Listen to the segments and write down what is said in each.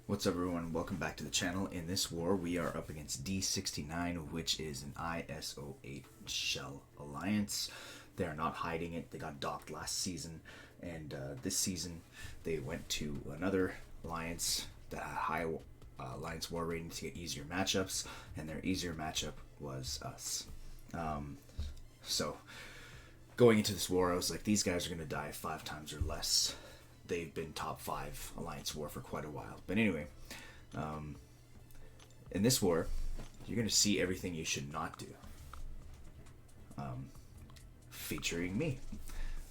What's up everyone, welcome back to the channel. In this war we are up against D69, which is an ISO8 shell alliance. They are not hiding it. They got docked last season, and this season they went to another alliance that had high alliance war rating to get easier matchups, and their easier matchup was us. So going into this war I was like, these guys are going to die 5 times or less. They've been top 5 alliance war for quite a while. But anyway, in this war, you're going to see everything you should not do. Featuring me.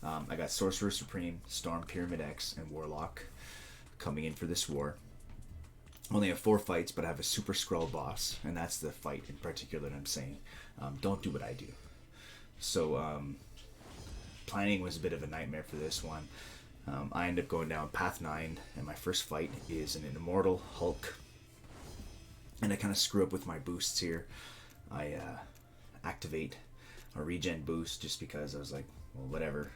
I got Sorcerer Supreme, Storm Pyramid X, and Warlock coming in for this war. Only have 4 fights, but I have a Super Skrull boss, and that's the fight in particular that I'm saying. Don't do what I do. So, planning was a bit of a nightmare for this one. I end up going down path 9, and my first fight is an Immortal Hulk. And I kind of screw up with my boosts here. I activate a regen boost just because I was like, well, whatever.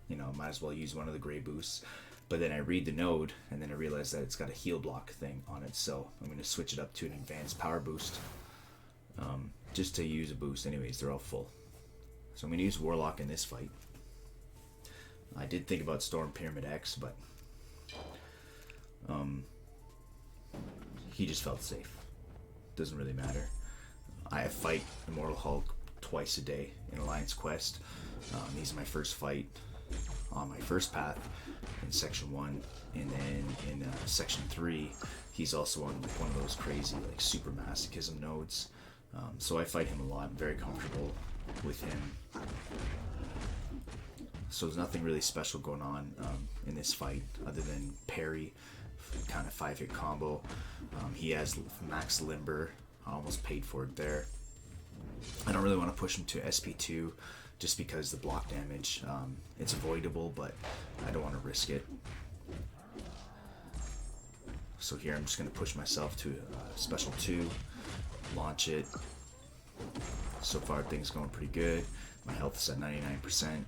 You know, might as well use one of the gray boosts. But then I read the node, and then I realize that it's got a heal block thing on it. So I'm going to switch it up to an advanced power boost. Just to use a boost. Anyways, they're all full. So I'm going to use Warlock in this fight. I did think about Storm Pyramid X, but he just felt safe. Doesn't really matter. I fight Immortal Hulk twice a day in Alliance Quest. He's my first fight on my first path in Section 1, and then in Section 3, he's also on one of those crazy like super masochism nodes. So I fight him a lot. I'm very comfortable with him. So there's nothing really special going on in this fight other than parry, kind of 5-hit combo. He has max limber. I almost paid for it there. I don't really want to push him to SP2 just because the block damage, it's avoidable, but I don't want to risk it. So here I'm just going to push myself to special 2, launch it. So far things going pretty good. My health is at 99%.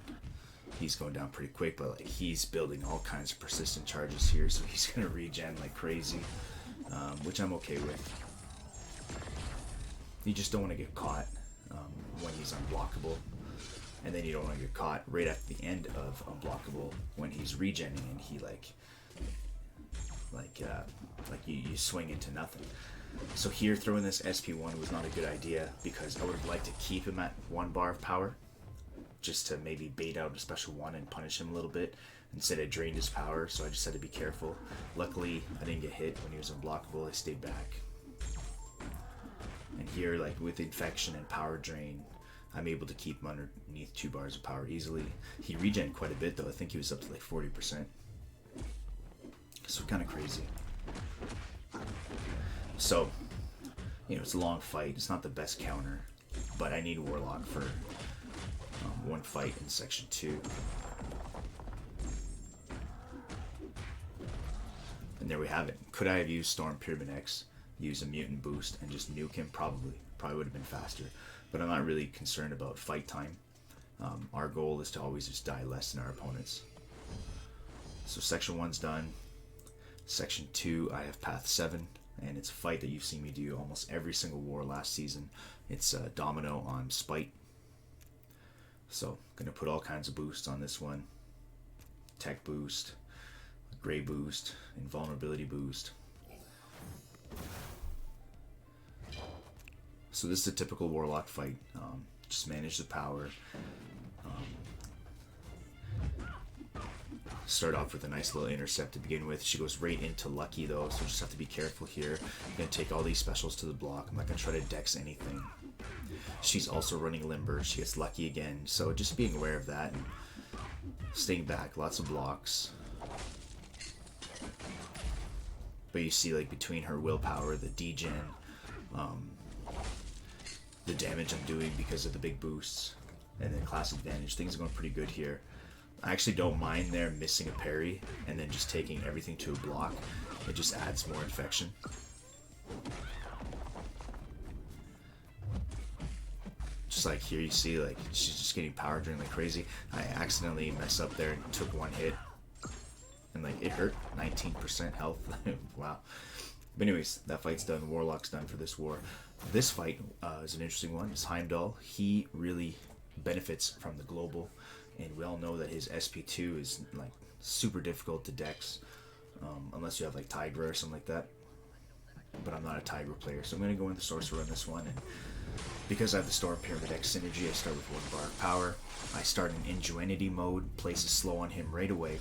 He's going down pretty quick, but like he's building all kinds of persistent charges here, so he's gonna regen like crazy, which I'm okay with. You just don't want to get caught when he's unblockable, and then you don't want to get caught right at the end of unblockable when he's regenning and he you swing into nothing. So here throwing this SP1 was not a good idea because I would have liked to keep him at 1 bar of power, just to maybe bait out a special 1 and punish him a little bit. Instead I drained his power, so I just had to be careful. Luckily I didn't get hit when he was unblockable. I stayed back. And here, like with infection and power drain, I'm able to keep him underneath 2 bars of power easily. He regen quite a bit though. I think he was up to like 40%. So kind of crazy. So, you know, it's a long fight. It's not the best counter, but I need Warlock for 1 fight in Section 2. And there we have it. Could I have used Storm Pyramid X, use a mutant boost, and just nuke him? Probably would have been faster. But I'm not really concerned about fight time. Our goal is to always just die less than our opponents. So Section 1's done. Section 2, I have Path 7, and it's a fight that you've seen me do almost every single war last season. It's Domino on Spite. So, gonna put all kinds of boosts on this one. Tech boost, gray boost, invulnerability boost. So this is a typical Warlock fight. Just manage the power. Start off with a nice little intercept to begin with. She goes right into Lucky though, so just have to be careful here. I'm gonna take all these specials to the block. I'm not gonna try to dex anything. She's also running limber. She gets Lucky again, so just being aware of that and staying back. Lots of blocks. But you see, like between her willpower, the degen, the damage I'm doing because of the big boosts, and then class advantage, things are going pretty good here. I actually don't mind there missing a parry and then just taking everything to a block. It just adds more infection. Just like here you see, like she's just getting power drained like crazy. I accidentally messed up there and took 1 hit, and like it hurt. 19% health. Wow. But anyways, that fight's done. Warlock's done for this war. This fight is an interesting one. It's Heimdall. He really benefits from the global, and we all know that his SP2 is like super difficult to dex, unless you have like Tigra or something like that. But I'm not a Tigra player, so I'm going to go into Sorcerer on this one. And because I have the Storm Pyramid X synergy, I start with 1 bar of power. I start in Ingenuity mode, place a slow on him right away.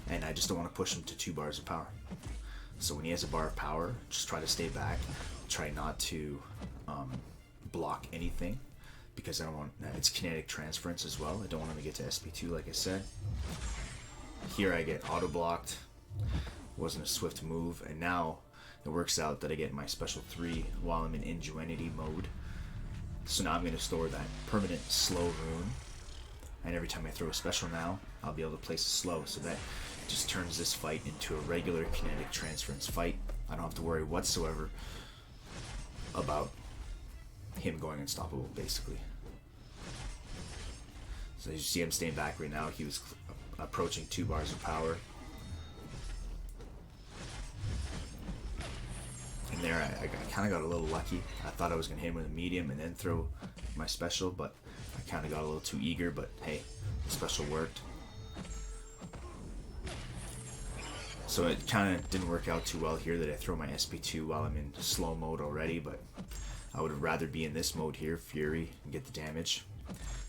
And I just don't want to push him to 2 bars of power. So when he has a bar of power, just try to stay back. Try not to block anything, because I don't want it's kinetic transference as well. I don't want him to get to SP2, like I said. Here I get auto blocked. Wasn't a swift move, and now it works out that I get my special 3 while I'm in Ingenuity mode. So now I'm going to store that permanent slow rune, and every time I throw a special now, I'll be able to place a slow, so that just turns this fight into a regular kinetic transference fight. I don't have to worry whatsoever about him going unstoppable, basically. So as you see, I'm staying back right now. He was approaching 2 bars of power. And there, I kind of got a little lucky. I thought I was going to hit him with a medium and then throw my special, but I kind of got a little too eager, but hey, the special worked. So it kind of didn't work out too well here that I throw my SP2 while I'm in slow mode already, but I would have rather be in this mode here, Fury, and get the damage.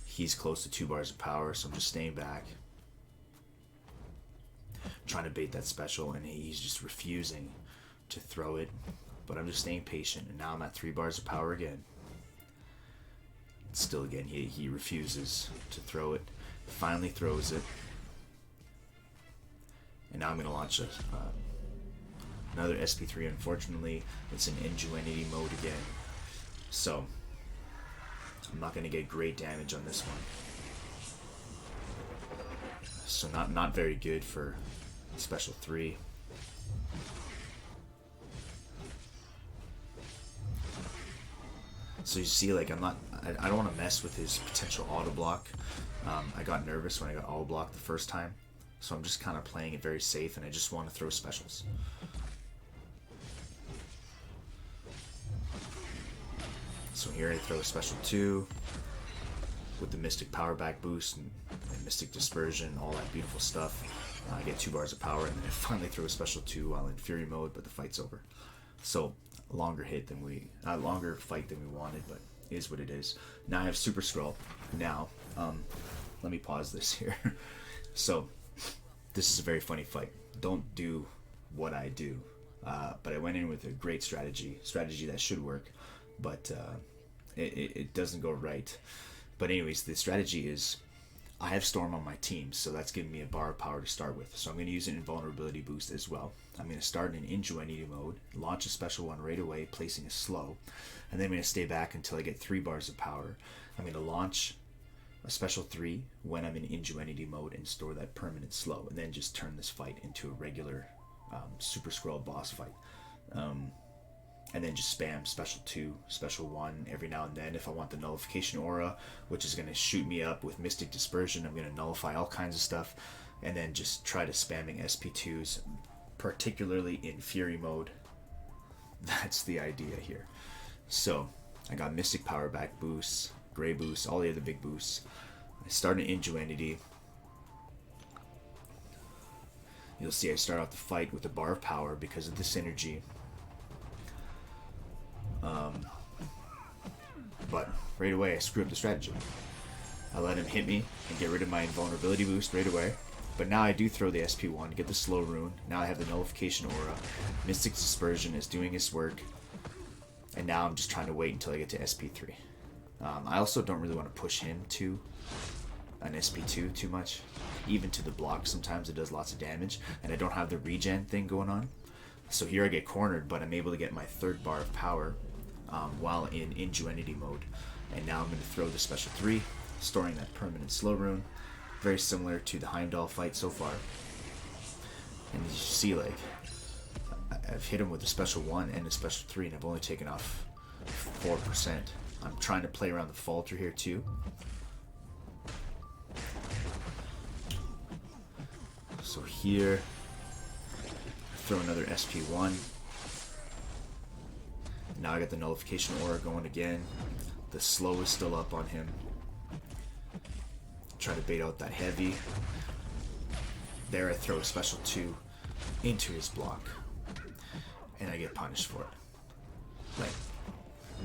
He's close to 2 bars of power, so I'm just staying back, trying to bait that special, and he's just refusing to throw it. But I'm just staying patient, and now I'm at 3 bars of power again. Still again, he refuses to throw it. Finally throws it. And now I'm going to launch another SP3. Unfortunately, it's in Ingenuity mode again. So, I'm not going to get great damage on this one. So not very good for special 3. So you see, like, I don't want to mess with his potential auto block. I got nervous when I got auto blocked the first time, so I'm just kind of playing it very safe, and I just want to throw specials. So here I throw a special 2 with the Mystic Power Back boost and Mystic Dispersion, all that beautiful stuff. I get 2 bars of power, and then I finally throw a special 2 while in Fury mode, but the fight's over. So longer fight than we wanted, but it is what it is. Now I have Super Skrull. Now, let me pause this here. So, this is a very funny fight. Don't do what I do, but I went in with a great strategy that should work, but it doesn't go right. But anyways, the strategy is I have Storm on my team, so that's giving me a bar of power to start with. So I'm going to use an invulnerability boost as well. I'm going to start in Ingenuity mode, launch a special 1 right away, placing a slow, and then I'm going to stay back until I get 3 bars of power. I'm going to launch a special 3 when I'm in Ingenuity mode and store that permanent slow, and then just turn this fight into a regular Super Skrull boss fight. And then just spam special 2, special 1 every now and then. If I want the nullification aura, which is going to shoot me up with Mystic Dispersion, I'm going to nullify all kinds of stuff, and then just try to spamming SP2s, particularly in Fury mode. That's the idea here. So I got Mystic Power Back boosts, Gray boosts, all the other big boosts. I start in Ingenuity. You'll see I start out the fight with a bar of power because of the synergy. But right away I screw up the strategy. I let him hit me and get rid of my invulnerability boost right away. But now I do throw the SP1 to get the slow rune. Now I have the nullification aura. Mystic Dispersion is doing its work. And now I'm just trying to wait until I get to SP3. I also don't really want to push him to an SP2 too much. Even to the block, sometimes it does lots of damage. And I don't have the regen thing going on. So here I get cornered, but I'm able to get my 3rd bar of power while in Ingenuity mode. And now I'm going to throw the special 3, storing that permanent slow rune. Very similar to the Heimdall fight so far. And you see, like, I've hit him with a special 1 and a special 3, and I've only taken off 4%. I'm trying to play around the falter here too. So here, throw another SP1. Now I got the nullification aura going again. The slow is still up on him. Try to bait out that heavy. There I throw a special 2 into his block. And I get punished for it. Like,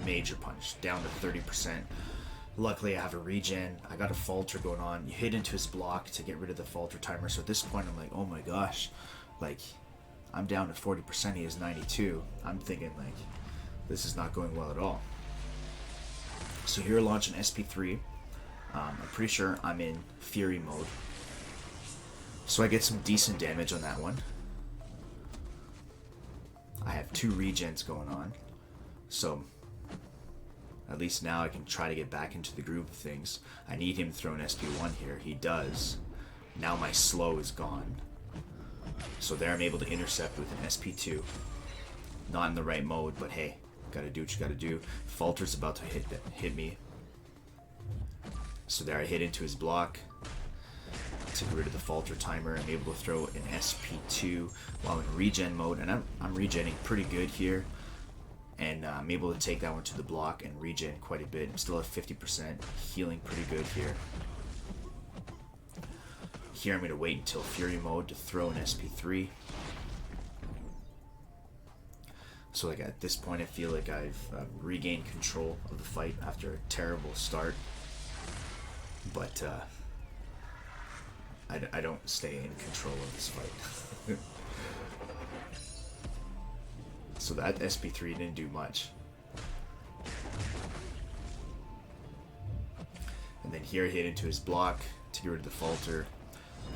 major punish. Down to 30%. Luckily I have a regen. I got a falter going on. You hit into his block to get rid of the falter timer. So at this point I'm like, oh my gosh. Like, I'm down to 40%. He has 92. I'm thinking like, this is not going well at all. So here I launch an SP3. I'm pretty sure I'm in Fury mode. So I get some decent damage on that one. I have 2 regens going on. So at least now I can try to get back into the groove of things. I need him to throw an SP1 here. He does. Now my slow is gone. So there I'm able to intercept with an SP2. Not in the right mode, but hey, gotta do what you gotta do. Falter's about to hit me. So there I hit into his block to get rid of the falter timer. I'm able to throw an SP2 while in regen mode, and I'm regenning pretty good here. And I'm able to take that one to the block and regen quite a bit. I'm still at 50%, healing pretty good here. Here I'm going to wait until Fury mode to throw an SP3. So like at this point I feel like I've regained control of the fight after a terrible start. But I don't stay in control of this fight. So that SP3 didn't do much. And then here I hit into his block to get rid of the falter.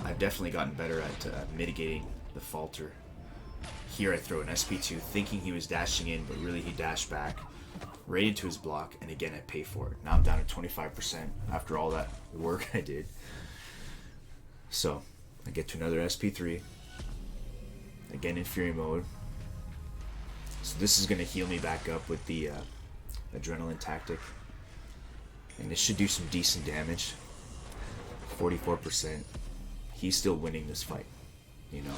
I've definitely gotten better at mitigating the falter. Here I throw an SP2 thinking he was dashing in, but really he dashed back right into his block, and again I pay for it. Now I'm down to 25% after all that work I did. So I get to another SP3, again in Fury mode. So this is going to heal me back up with the adrenaline tactic, and this should do some decent damage. 44%. He's still winning this fight, you know.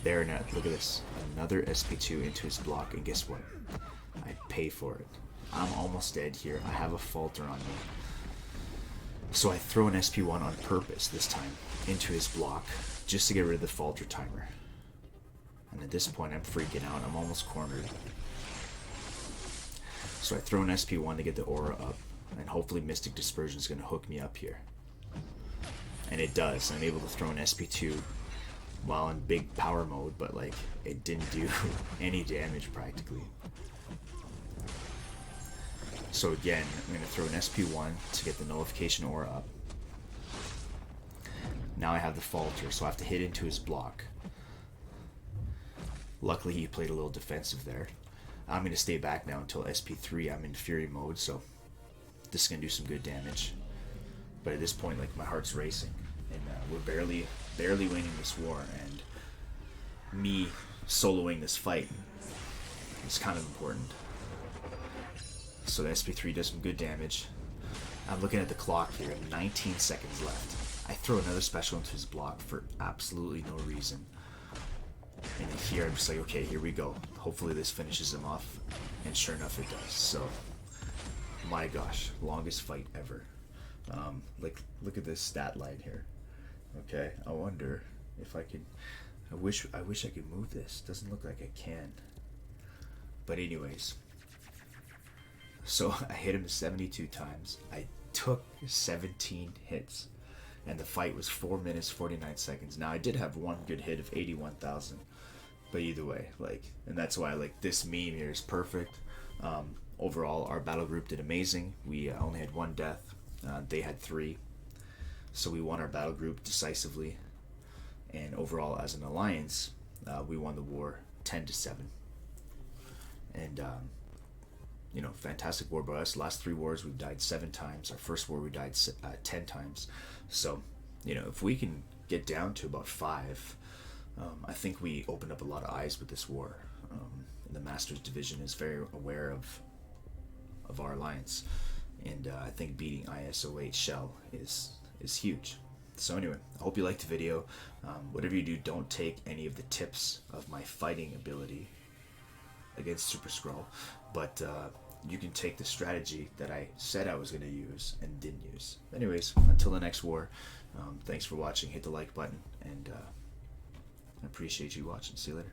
There now, look at this. Another SP2 into his block, and guess what? I pay for it. I'm almost dead here. I have a falter on me. So I throw an SP1 on purpose this time into his block just to get rid of the falter timer. And at this point I'm freaking out. I'm almost cornered. So I throw an SP1 to get the aura up, and hopefully Mystic Dispersion is going to hook me up here. And it does. I'm able to throw an SP2 while in big power mode, but like it didn't do any damage practically. So again, I'm going to throw an SP1 to get the nullification aura up. Now I have the falter, so I have to hit into his block. Luckily he played a little defensive there. I'm going to stay back now until SP3. I'm in Fury mode, so this is going to do some good damage. But at this point, like, my heart's racing, and we're barely winning this war, and me soloing this fight is kind of important. So the SP3 does some good damage. I'm looking at the clock here, 19 seconds left. I throw another special into his block for absolutely no reason. And here I'm just like, okay, here we go. Hopefully this finishes him off. And sure enough it does. So, my gosh, longest fight ever. Like, look at this stat line here. Okay, I wonder if I could... I wish I could move this. Doesn't look like I can. But anyways. So, I hit him 72 times. I took 17 hits. And the fight was 4 minutes, 49 seconds. Now, I did have one good hit of 81,000. But either way, like, and that's why, like, this meme here is perfect. Overall, our battle group did amazing. We only had 1 death. They had 3. So we won our battle group decisively. And overall, as an alliance, we won the war 10-7. And, you know, fantastic war by us. Last 3 wars, we've died 7 times. Our first war, we died 10 times. So, you know, if we can get down to about 5, I think we opened up a lot of eyes with this war. The Masters Division is very aware of our alliance, and I think beating ISO8 Shell is huge. So anyway, I hope you liked the video. Whatever you do, don't take any of the tips of my fighting ability against Super Skrull, but you can take the strategy that I said I was going to use and didn't use. Anyways, until the next war, thanks for watching. Hit the like button, and I appreciate you watching. See you later.